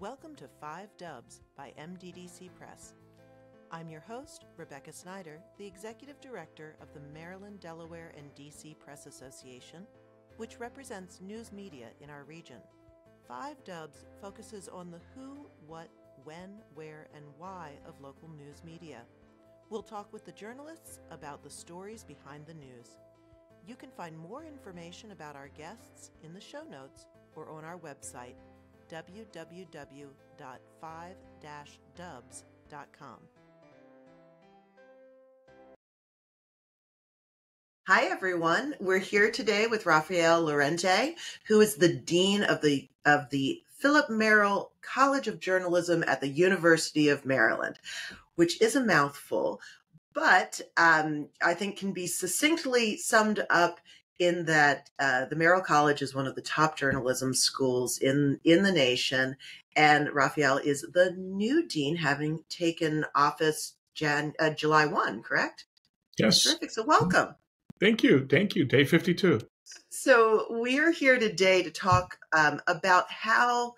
Welcome to 5 Dubs by MDDC Press. I'm your host, Rebecca Snyder, the Executive Director of the Maryland, Delaware, and DC Press Association, which represents news media in our region. 5 Dubs focuses on the who, what, when, where, and why of local news media. We'll talk with the journalists about the stories behind the news. You can find more information about our guests in the show notes or on our website, www.5-dubs.com. Hi, everyone. We're here today with Rafael Lorente, who is the Dean of the Philip Merrill College of Journalism at the University of Maryland, which is a mouthful, but I think can be succinctly summed up in that the Merrill College is one of the top journalism schools in the nation, and Rafael is the new dean, having taken office July 1, correct? Yes. Terrific. So welcome. Thank you. Day 52. So we're here today to talk about how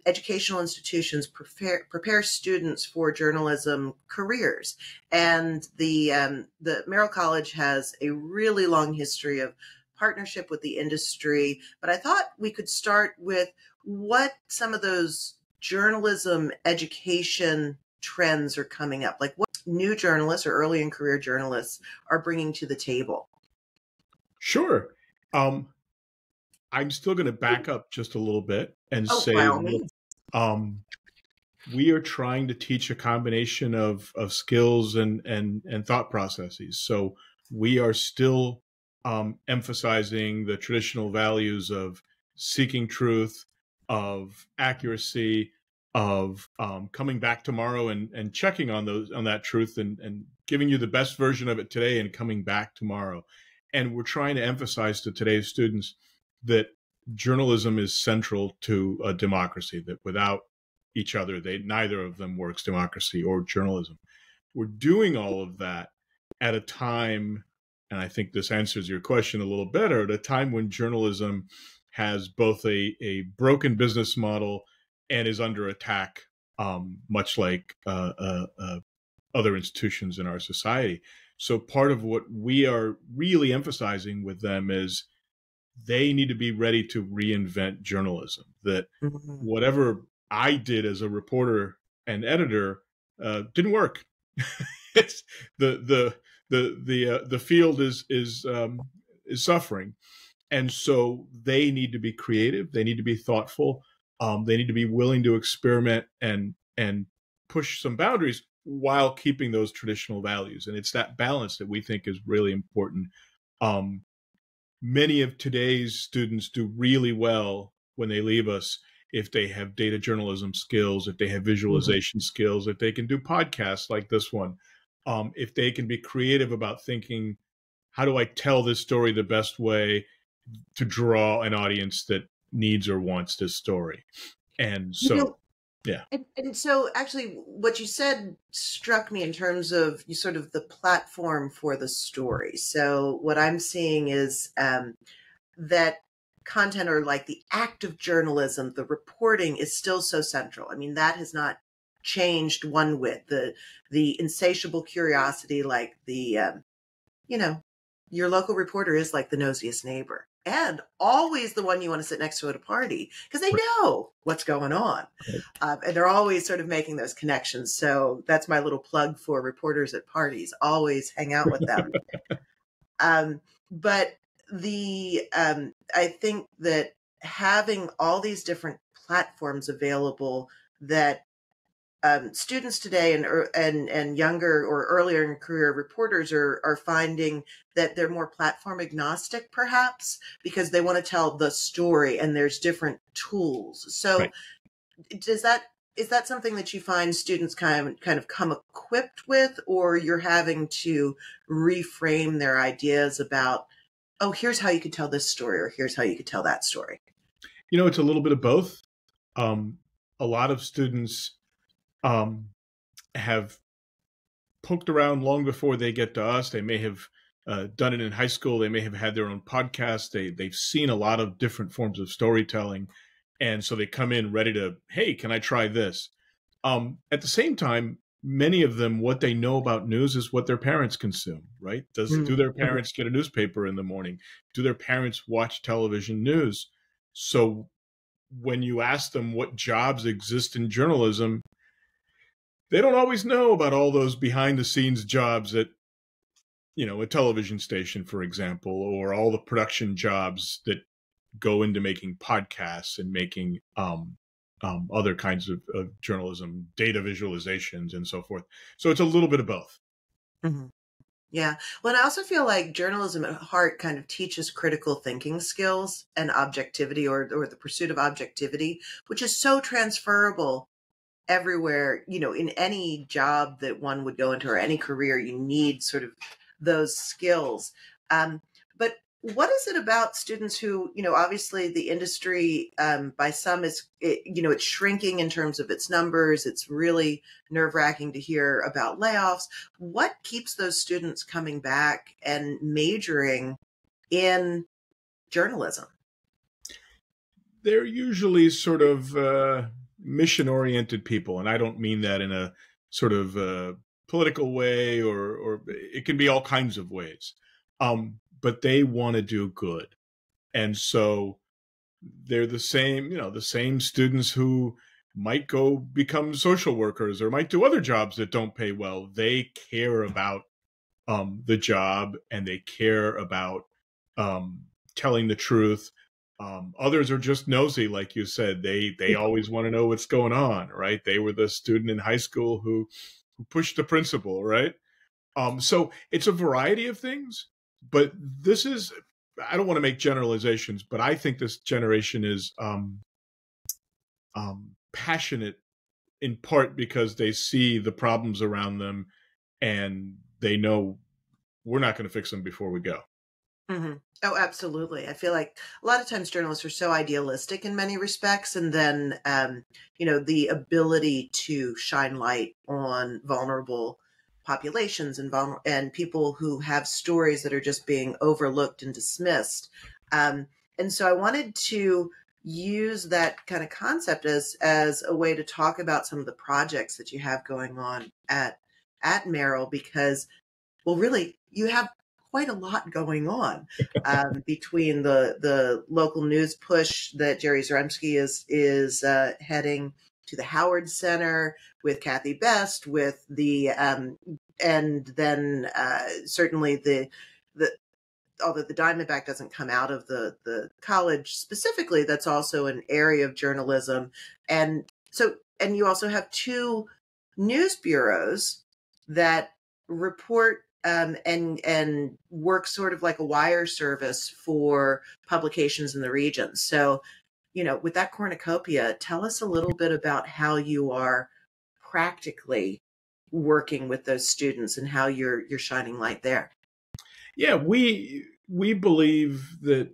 educational institutions prepare students for journalism careers. And the Merrill College has a really long history of partnership with the industry. But I thought we could start with what some of those journalism education trends are coming up. Like what new journalists or early in career journalists are bringing to the table. Sure. I'm still going to back up just a little bit and say we are trying to teach a combination of skills and thought processes. So we are still emphasizing the traditional values of seeking truth, of accuracy, of coming back tomorrow and checking on that truth and giving you the best version of it today and coming back tomorrow. And we're trying to emphasize to today's students that journalism is central to a democracy, that without each other, neither of them works, democracy or journalism. We're doing all of that at a time, and I think this answers your question a little better, at a time when journalism has both a broken business model and is under attack, much like other institutions in our society. So part of what we are really emphasizing with them is they need to be ready to reinvent journalism. That whatever I did as a reporter and editor didn't work. It's the field is suffering, and so they need to be creative. They need to be thoughtful. They need to be willing to experiment and push some boundaries while keeping those traditional values. And it's that balance that we think is really important. Many of today's students do really well when they leave us if they have data journalism skills, if they have visualization skills, if they can do podcasts like this one, if they can be creative about thinking, how do I tell this story the best way to draw an audience that needs or wants this story? And so, yeah. And so actually what you said struck me in terms of sort of the platform for the story. So what I'm seeing is that content, or like the act of journalism, the reporting, is still so central. I mean, that has not changed one whit. The insatiable curiosity, like your local reporter is like the nosiest neighbor. And always the one you want to sit next to at a party because they know what's going on. And they're always sort of making those connections. So that's my little plug for reporters at parties. Always hang out with them. But I think that having all these different platforms available that students today and younger or earlier in career reporters are finding that they're more platform agnostic, perhaps, because they want to tell the story and there's different tools. So is that something that you find students kind of come equipped with, or you're having to reframe their ideas about, oh, here's how you could tell this story, or here's how you could tell that story? It's a little bit of both. A lot of students have poked around long before they get to us. They may have done it in high school. They may have had their own podcast. They've seen a lot of different forms of storytelling. And so they come in ready to, hey, can I try this? At the same time, many of them, what they know about news is what their parents consume, right? Do their Mhm. parents get a newspaper in the morning? Do their parents watch television news? So when you ask them what jobs exist in journalism, they don't always know about all those behind the scenes jobs at, a television station, for example, or all the production jobs that go into making podcasts and making other kinds of journalism, data visualizations, and so forth. So it's a little bit of both. Mhm. Yeah. Well, and I also feel like journalism at heart kind of teaches critical thinking skills and objectivity, or the pursuit of objectivity, which is so transferable everywhere, in any job that one would go into or any career. You need sort of those skills. But what is it about students who, obviously the industry, by some it's shrinking in terms of its numbers. It's really nerve wracking to hear about layoffs. What keeps those students coming back and majoring in journalism? They're usually sort of mission oriented people. And I don't mean that in a sort of political way, or it can be all kinds of ways. But they want to do good. And so they're the same students who might go become social workers or might do other jobs that don't pay well. They care about the job, and they care about um, telling the truth. Others are just nosy, like you said. They always want to know what's going on, right? They were the student in high school who pushed the principal, right? So it's a variety of things, but this is, I don't want to make generalizations, but I think this generation is passionate in part because they see the problems around them, and they know we're not going to fix them before we go. Hmm. Oh, absolutely. I feel like a lot of times journalists are so idealistic in many respects, and then the ability to shine light on vulnerable populations and people who have stories that are just being overlooked and dismissed. And so I wanted to use that kind of concept as a way to talk about some of the projects that you have going on at Merrill, because, well, really, you have quite a lot going on, between the local news push that Jerry Zaremski is heading, to the Howard Center with Kathy Best, with the and then certainly the although the Diamondback doesn't come out of the college specifically, that's also an area of journalism. And you also have two news bureaus that report, and work sort of like a wire service for publications in the region. So, with that cornucopia, tell us a little bit about how you are practically working with those students and how you're shining light there. Yeah, we believe that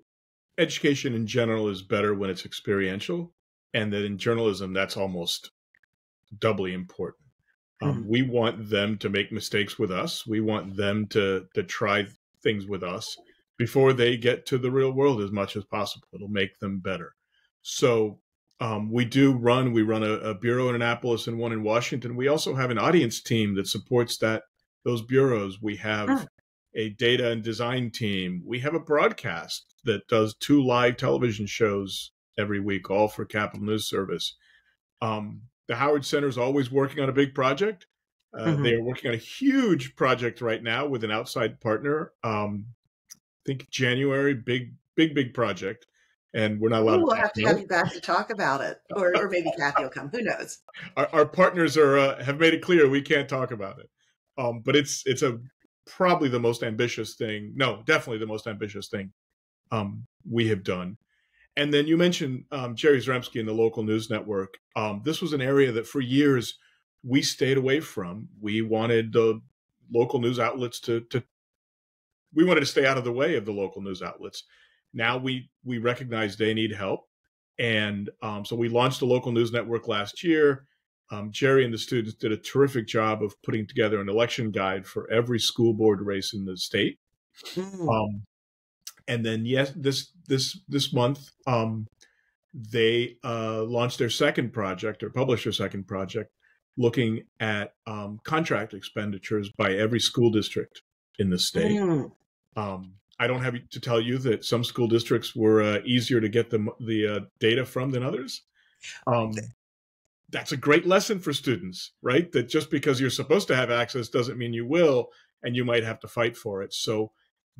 education in general is better when it's experiential, and that in journalism that's almost doubly important. Mhm. We want them to make mistakes with us. We want them to try things with us before they get to the real world as much as possible. It'll make them better. So we run a bureau in Annapolis and one in Washington. We also have an audience team that supports those bureaus. We have Mm. a data and design team. We have a broadcast that does 2 live television shows every week, all for Capital News Service. The Howard Center is always working on a big project. They Mhm. are working on a huge project right now with an outside partner. I think January, big project, and we're not allowed Ooh, to we'll talk have to about have it. you back to talk about it, or maybe Kathy will come. Who knows? Our partners have made it clear we can't talk about it. But it's a probably the most ambitious thing. No, definitely the most ambitious thing we have done. And then you mentioned Jerry Zaremski and the local news network. This was an area that for years we stayed away from. We wanted the local news outlets we wanted to stay out of the way of the local news outlets. Now we recognize they need help. And so we launched the local news network last year. Jerry and the students did a terrific job of putting together an election guide for every school board race in the state. Mm. Um, and then yes, this month, they launched their second project or published their second project looking at contract expenditures by every school district in the state. I don't have to tell you that some school districts were easier to get the data from than others. That's a great lesson for students, right? That just because you're supposed to have access doesn't mean you will, and you might have to fight for it. So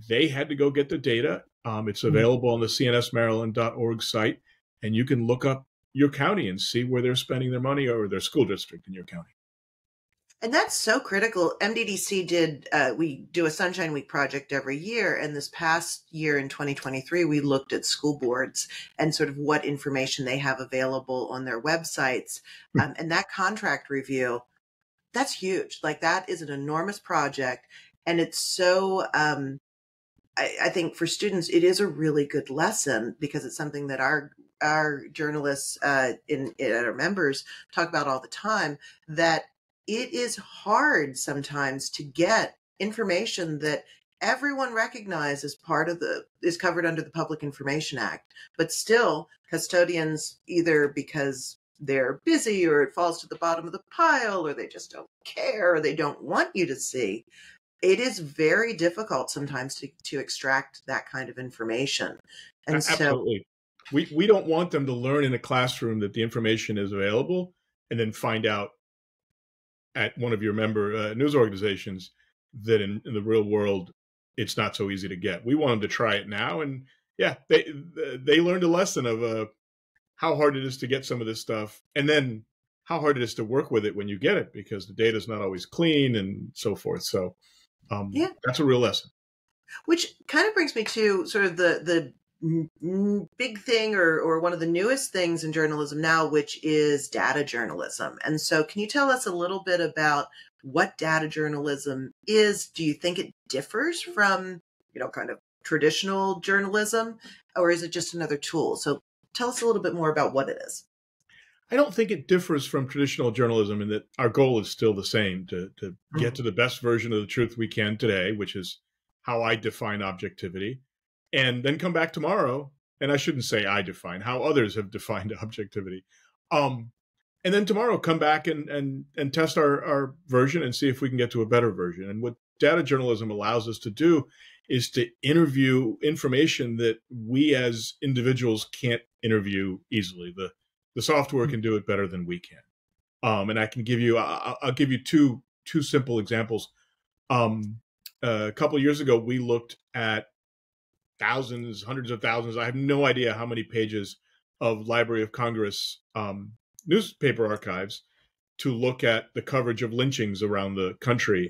they had to go get the data. It's available on the cnsmaryland.org site, and you can look up your county and see where they're spending their money, or their school district in your county. And that's so critical. MDDC we do a Sunshine Week project every year. And this past year in 2023, we looked at school boards and sort of what information they have available on their websites. And that contract review, that's huge. Like, that is an enormous project. And it's so, I think for students, it is a really good lesson, because it's something that our journalists in our members talk about all the time, that it is hard sometimes to get information that everyone recognizes is covered under the Public Information Act, but still custodians, either because they're busy or it falls to the bottom of the pile, or they just don't care, or they don't want you to see. It is very difficult sometimes to extract that kind of information. And absolutely. We don't want them to learn in a classroom that the information is available and then find out at one of your member news organizations that in the real world, it's not so easy to get. We want them to try it now. And yeah, they learned a lesson of how hard it is to get some of this stuff, and then how hard it is to work with it when you get it, because the data is not always clean and so forth. So that's a real lesson. Which kind of brings me to sort of the big thing, or one of the newest things in journalism now, which is data journalism. And so can you tell us a little bit about what data journalism is? Do you think it differs from, kind of traditional journalism, or is it just another tool? So tell us a little bit more about what it is. I don't think it differs from traditional journalism, in that our goal is still the same, to get to the best version of the truth we can today, which is how I define objectivity. And then come back tomorrow, and I shouldn't say I define, how others have defined objectivity. And then tomorrow come back and test our version and see if we can get to a better version. And what data journalism allows us to do is to interview information that we as individuals can't interview easily. The software can do it better than we can. And I can give you, I'll give you two simple examples. A couple of years ago, we looked at thousands, hundreds of thousands, I have no idea how many pages of Library of Congress newspaper archives to look at the coverage of lynchings around the country.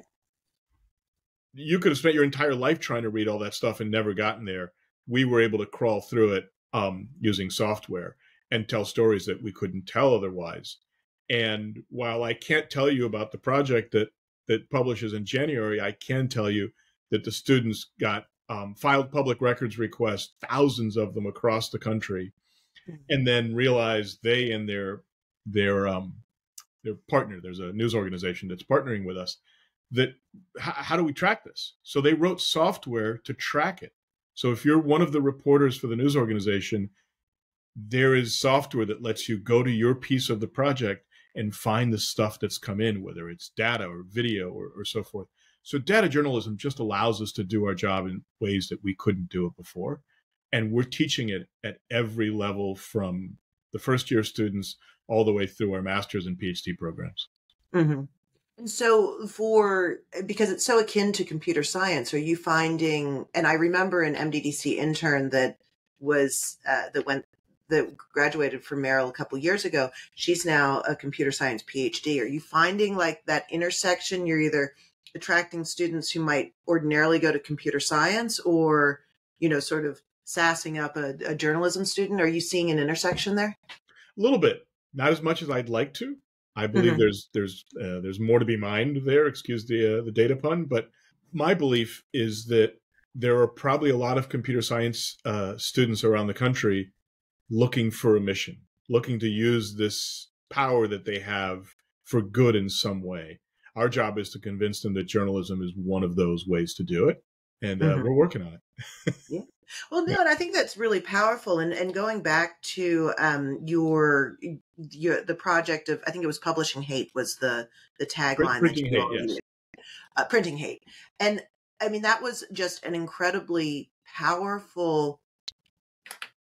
You could have spent your entire life trying to read all that stuff and never gotten there. We were able to crawl through it using software and tell stories that we couldn't tell otherwise. And while I can't tell you about the project that publishes in January, I can tell you that the students got filed public records requests, thousands of them across the country, and then realized they and their partner, there's a news organization that's partnering with us, that how do we track this? So they wrote software to track it. So if you're one of the reporters for the news organization, there is software that lets you go to your piece of the project and find the stuff that's come in, whether it's data or video or so forth. So data journalism just allows us to do our job in ways that we couldn't do it before. And we're teaching it at every level, from the first year students all the way through our master's and PhD programs. Mm-hmm. And so because it's so akin to computer science, are you finding, and I remember an MDDC intern that graduated from Merrill a couple of years ago, she's now a computer science PhD. Are you finding like that intersection? You're either attracting students who might ordinarily go to computer science, or, sort of sassing up a journalism student. Are you seeing an intersection there? A little bit, not as much as I'd like to. I believe there's more to be mined there. Excuse the data pun, but my belief is that there are probably a lot of computer science students around the country looking for a mission, looking to use this power that they have for good in some way. Our job is to convince them that journalism is one of those ways to do it, and we're working on it. Yeah. Well, no, and I think that's really powerful. And going back to the project of, I think it was Publishing Hate was the tagline that Printing you hate, all yes. used, Printing Hate. And I mean, that was just an incredibly powerful,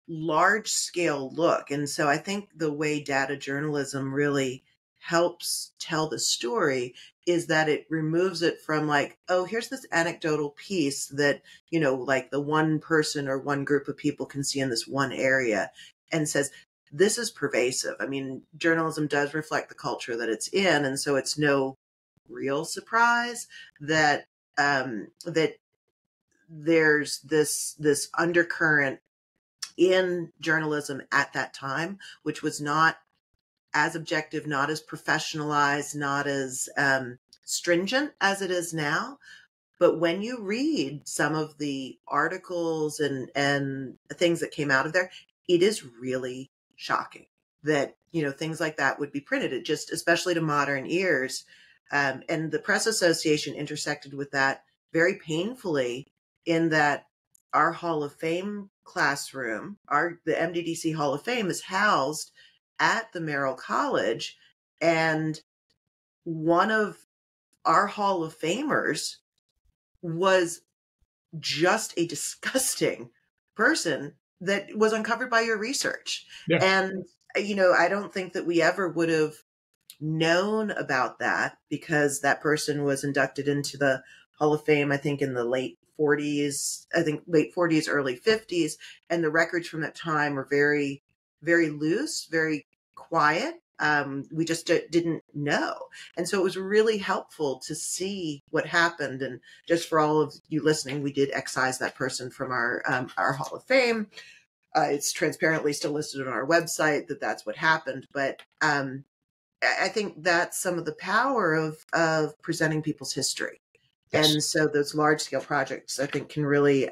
large scale look. And so I think the way data journalism really helps tell the story is that it removes it from like, oh, here's this anecdotal piece that, like the one person or one group of people can see in this one area, and says, this is pervasive. I mean, journalism does reflect the culture that it's in. And so it's no real surprise that, that there's this undercurrent in journalism at that time, which was not as objective, not as professionalized, not as stringent as it is now. But when you read some of the articles and things that came out of there, it is really shocking that, things like that would be printed. It just, especially to modern ears. And the Press Association intersected with that very painfully in that our Hall of Fame classroom, the MDDC Hall of Fame is housed at the Merrill College. And one of our Hall of Famers was just a disgusting person that was uncovered by your research. Yeah. And, I don't think that we ever would have known about that because that person was inducted into the Hall of Fame, I think in the late 40s, early 50s. And the records from that time were very, very loose, very quiet. We just didn't know. And so it was really helpful to see what happened. And just for all of you listening, we did excise that person from our Hall of Fame. It's transparently still listed on our website that that's what happened. But I think that's some of the power of presenting people's history. Yes. And so those large scale projects, I think, can really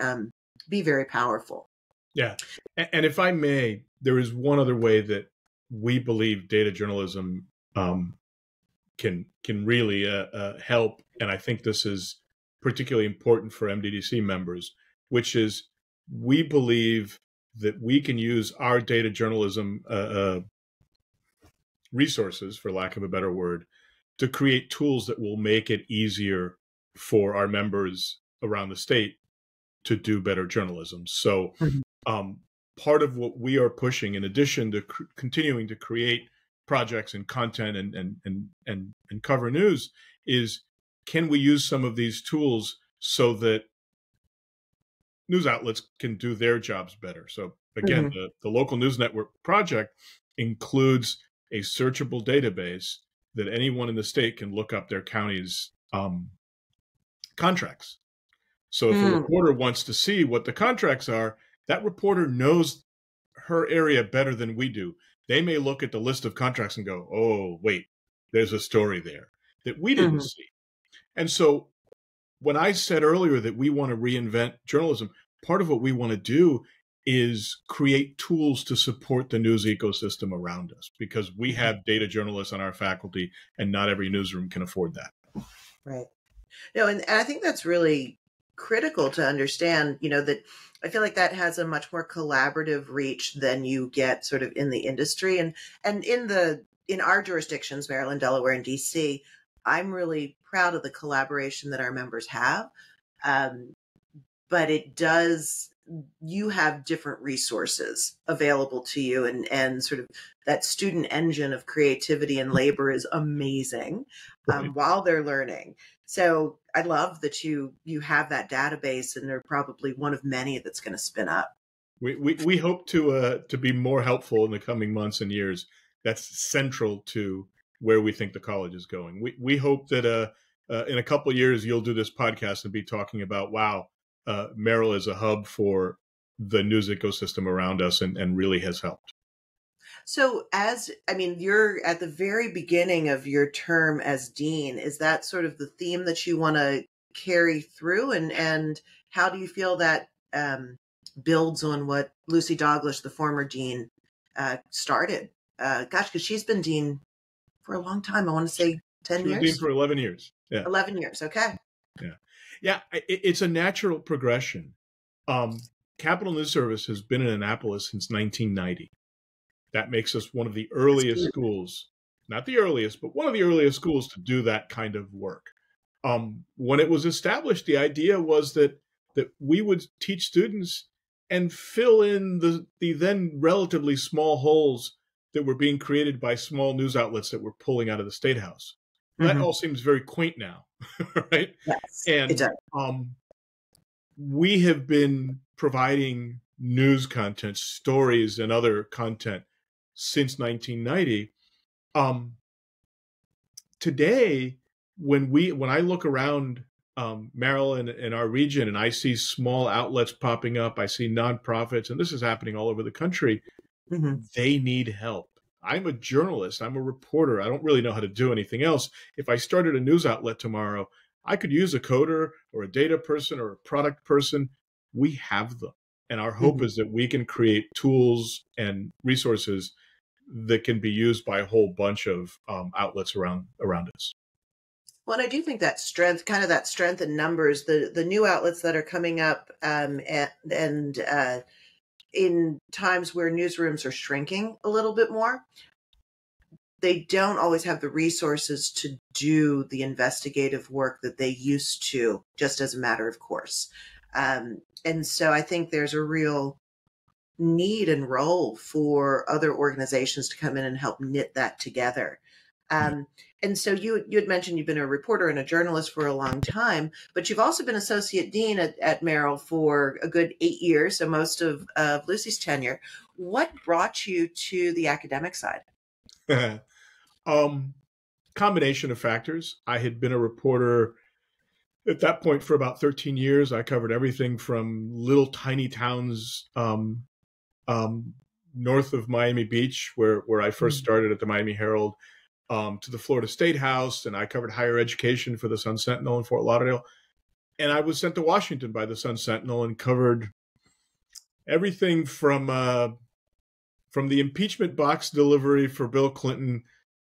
be very powerful. Yeah. And if I may, there is one other way that we believe data journalism can really help. And I think this is particularly important for MDDC members, which is we believe that we can use our data journalism resources, for lack of a better word, to create tools that will make it easier for our members around the state to do better journalism. So part of what we are pushing, in addition to continuing to create projects and content and cover news, is can we use some of these tools so that news outlets can do their jobs better? So again, the local news network project includes a searchable database that anyone in the state can look up their county's contracts. So if a reporter wants to see what the contracts are, that reporter knows her area better than we do. They may look at the list of contracts and go, oh, wait, there's a story there that we didn't see. And so when I said earlier that we want to reinvent journalism, part of what we want to do is create tools to support the news ecosystem around us, because we have data journalists on our faculty and not every newsroom can afford that. Right. No, and I think that's really critical to understand, that I feel like that has a much more collaborative reach than you get sort of in the industry. And in our jurisdictions, Maryland, Delaware, and DC, I'm really proud of the collaboration that our members have. But you have different resources available to you, and sort of that student engine of creativity and labor is amazing while they're learning. So I love that you have that database, and they're probably one of many that's going to spin up. We hope to be more helpful in the coming months and years. That's central to where we think the college is going. We hope that in a couple of years you'll do this podcast and be talking about, wow, Merrill is a hub for the news ecosystem around us and really has helped. So you're at the very beginning of your term as dean. Is that sort of the theme that you want to carry through? And how do you feel that builds on what Lucy Douglas, the former dean, started? Because she's been dean for a long time. I want to say 10 years. Dean for 11 years. Yeah. 11 years. Okay. Yeah. It's a natural progression. Capital News Service has been in Annapolis since 1990. That makes us one of the earliest schools, not the earliest, but one of the earliest schools to do that kind of work. When it was established, the idea was that we would teach students and fill in the then relatively small holes that were being created by small news outlets that were pulling out of the State House. That all seems very quaint now, right? Yes, and it does. We have been providing news content, stories, and other content since 1990. Today, when I look around Merrill and our region, and I see small outlets popping up, I see nonprofits, and this is happening all over the country. They need help. I'm a journalist. I'm a reporter. I don't really know how to do anything else. If I started a news outlet tomorrow, I could use a coder or a data person or a product person. We have them. And our hope is that we can create tools and resources that can be used by a whole bunch of outlets around us. Well, and I do think that strength, kind of that strength in numbers, the new outlets that are coming up, and in times where newsrooms are shrinking a little bit more, they don't always have the resources to do the investigative work that they used to, just as a matter of course. And so I think there's a real need and role for other organizations to come in and help knit that together. And so you had mentioned you've been a reporter and a journalist for a long time, but you've also been associate dean at Merrill for a good 8 years, so most of Lucy's tenure. What brought you to the academic side? Combination of factors. I had been a reporter at that point for about 13 years. I covered everything from little tiny towns north of Miami Beach, where I first started at the Miami Herald, to the Florida State House, and I covered higher education for the Sun Sentinel in Fort Lauderdale. And I was sent to Washington by the Sun Sentinel and covered everything from the impeachment box delivery for Bill Clinton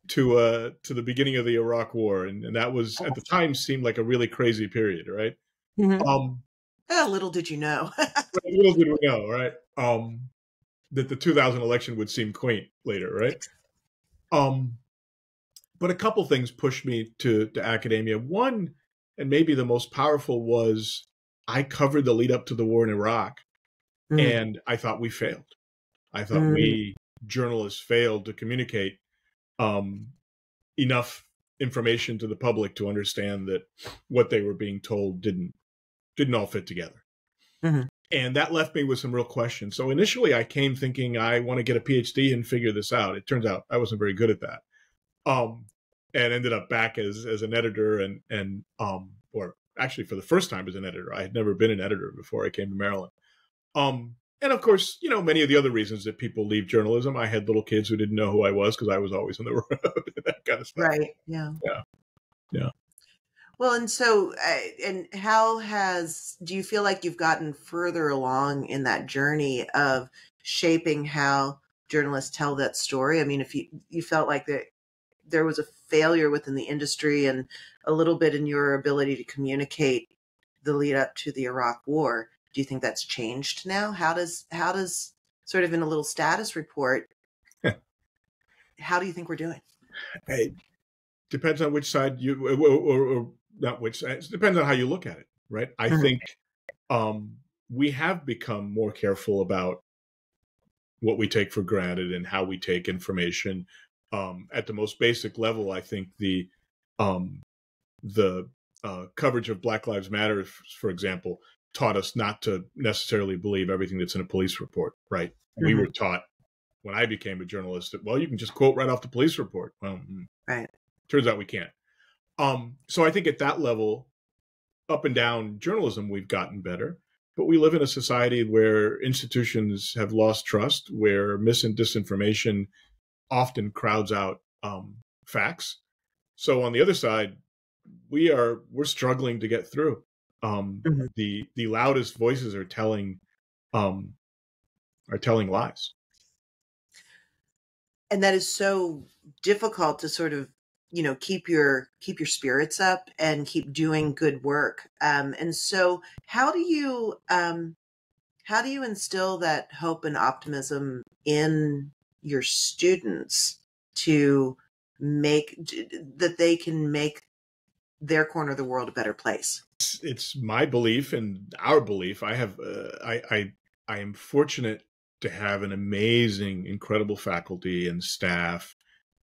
to the beginning of the Iraq War, and that was at the time seemed like a really crazy period, right? Little did you know. Little did we know, right? That the 2000 election would seem quaint later, right? But a couple things pushed me to academia. One, and maybe the most powerful, was I covered the lead up to the war in Iraq, and I thought we failed. I thought we journalists failed to communicate enough information to the public to understand that what they were being told didn't all fit together. And that left me with some real questions. So initially I came thinking I want to get a PhD and figure this out. It turns out I wasn't very good at that. And ended up back as an editor and or actually for the first time as an editor. I had never been an editor before I came to Maryland. And of course, many of the other reasons that people leave journalism. I had little kids who didn't know who I was because I was always on the road, that kind of stuff. Right. Yeah. Yeah. Well, and so, and do you feel like you've gotten further along in that journey of shaping how journalists tell that story? I mean, if you felt like there was a failure within the industry and a little bit in your ability to communicate the lead up to the Iraq War, do you think that's changed now? How does sort of in a little status report, how do you think we're doing? It depends on which side or not which side. It depends on how you look at it, right? I think we have become more careful about what we take for granted and how we take information. At the most basic level, I think the coverage of Black Lives Matter, for example, taught us not to necessarily believe everything that's in a police report, right? We were taught when I became a journalist that, well, you can just quote right off the police report. Well, right. Turns out we can't. So I think at that level, up and down journalism, we've gotten better. But we live in a society where institutions have lost trust, where mis and disinformation often crowds out facts. So on the other side, we're struggling to get through. The loudest voices are telling lies, and that is so difficult to sort of keep your spirits up and keep doing good work. And so how do you how do you instill that hope and optimism in your students to make that they can make their corner of the world a better place? It's my belief and our belief. I have I am fortunate to have an amazing, incredible faculty and staff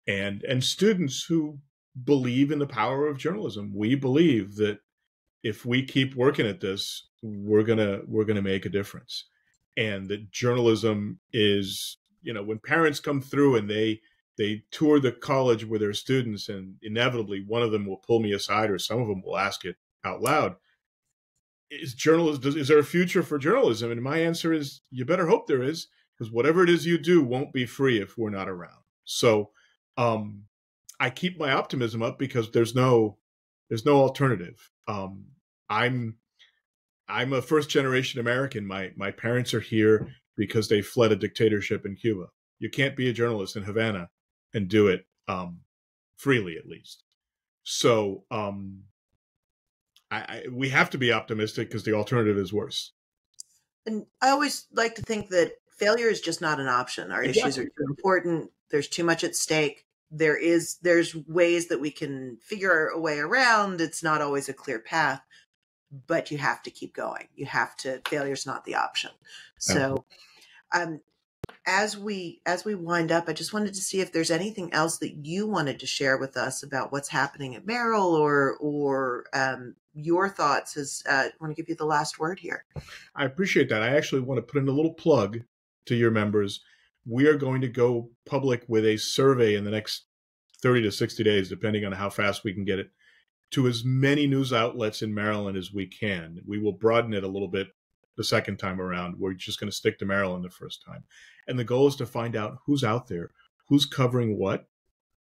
and students who believe in the power of journalism. We believe that if we keep working at this, we're gonna make a difference. And that journalism is, when parents come through and they tour the college with their students, and inevitably one of them will pull me aside, or some of them will ask it out loud. Is there a future for journalism? And my answer is, you better hope there is, because whatever it is you do won't be free if we're not around. So I keep my optimism up because there's no alternative. I'm a first generation American. My parents are here because they fled a dictatorship in Cuba. You can't be a journalist in Havana and do it freely, at least. So we have to be optimistic because the alternative is worse. And I always like to think that failure is just not an option. Our issues are too important. There's too much at stake. There's ways that we can figure a way around. It's not always a clear path, but you have to keep going. Failure's not the option. So, as we wind up, I just wanted to see if there's anything else that you wanted to share with us about what's happening at Merrill, or your thoughts. I want to give you the last word here. I appreciate that. I actually want to put in a little plug to your members. We are going to go public with a survey in the next 30 to 60 days, depending on how fast we can get it, to as many news outlets in Maryland as we can. We will broaden it a little bit the second time around. We're just going to stick to Maryland the first time. And the goal is to find out who's out there, who's covering what,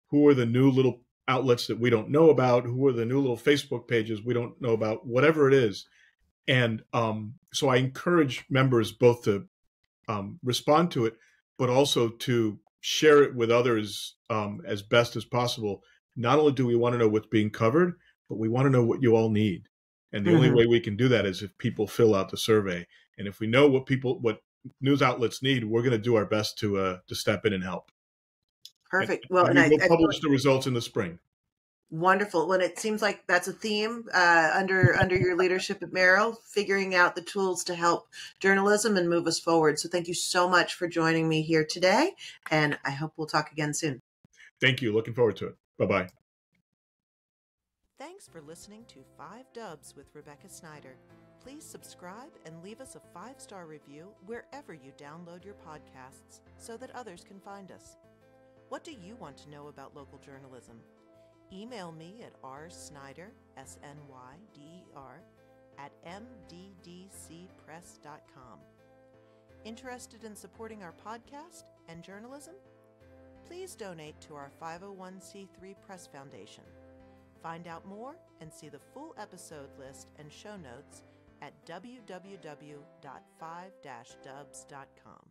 who are the new little outlets that we don't know about, who are the new little Facebook pages we don't know about, whatever it is. And so I encourage members both to respond to it, but also to share it with others as best as possible. Not only do we want to know what's being covered, but we want to know what you all need. And the only way we can do that is if people fill out the survey. And if we know what news outlets need, we're going to do our best to step in and help. Perfect. And we will publish the results in the spring. Wonderful. Well, it seems like that's a theme under your leadership at Merrill, figuring out the tools to help journalism and move us forward. So thank you so much for joining me here today, and I hope we'll talk again soon. Thank you. Looking forward to it. Bye-bye. Thanks for listening to 5 Dubs with Rebecca Snyder. Please subscribe and leave us a 5-star review wherever you download your podcasts so that others can find us. What do you want to know about local journalism? Email me at rsnyder, SNYDER, @mddcpress.com. Interested in supporting our podcast and journalism? Please donate to our 501c3 Press Foundation. Find out more and see the full episode list and show notes at www.5-dubs.com.